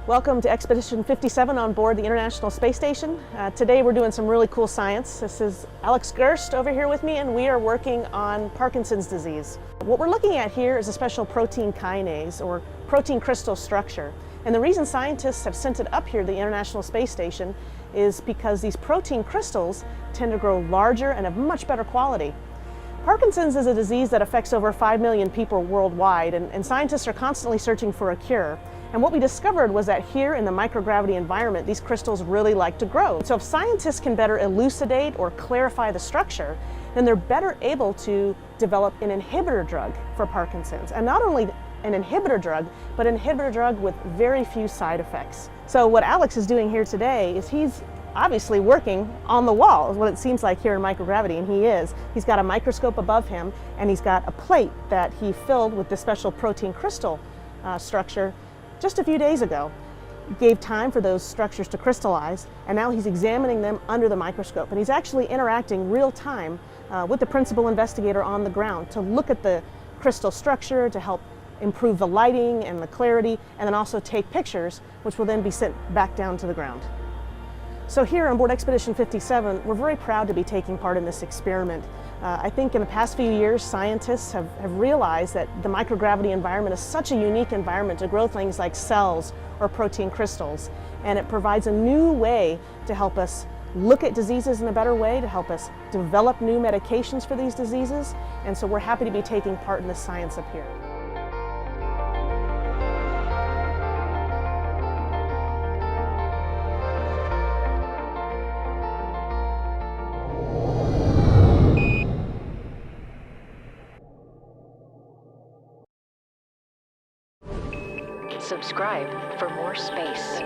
Welcome to Expedition 57 on board the International Space Station. Today we're doing some really cool science. This is Alex Gerst over here with me, and we are working on Parkinson's disease. What we're looking at here is a special protein kinase, or protein crystal structure. And the reason scientists have sent it up here to the International Space Station is because these protein crystals tend to grow larger and of much better quality. Parkinson's is a disease that affects over 5 million people worldwide, and scientists are constantly searching for a cure. And what we discovered was that here in the microgravity environment, these crystals really like to grow. So if scientists can better elucidate or clarify the structure, then they're better able to develop an inhibitor drug for Parkinson's. And not only an inhibitor drug, but an inhibitor drug with very few side effects. So what Alex is doing here today is he's obviously working on the wall, is what it seems like here in microgravity, and he is. He's got a microscope above him, and he's got a plate that he filled with this special protein crystal structure just a few days ago. He gave time for those structures to crystallize, and now he's examining them under the microscope. And he's actually interacting real time with the principal investigator on the ground to look at the crystal structure, to help improve the lighting and the clarity, and then also take pictures, which will then be sent back down to the ground. So here on board Expedition 57, we're very proud to be taking part in this experiment. I think in the past few years, scientists have realized that the microgravity environment is such a unique environment to grow things like cells or protein crystals. And it provides a new way to help us look at diseases in a better way, to help us develop new medications for these diseases. And so we're happy to be taking part in this science up here. Subscribe for more space.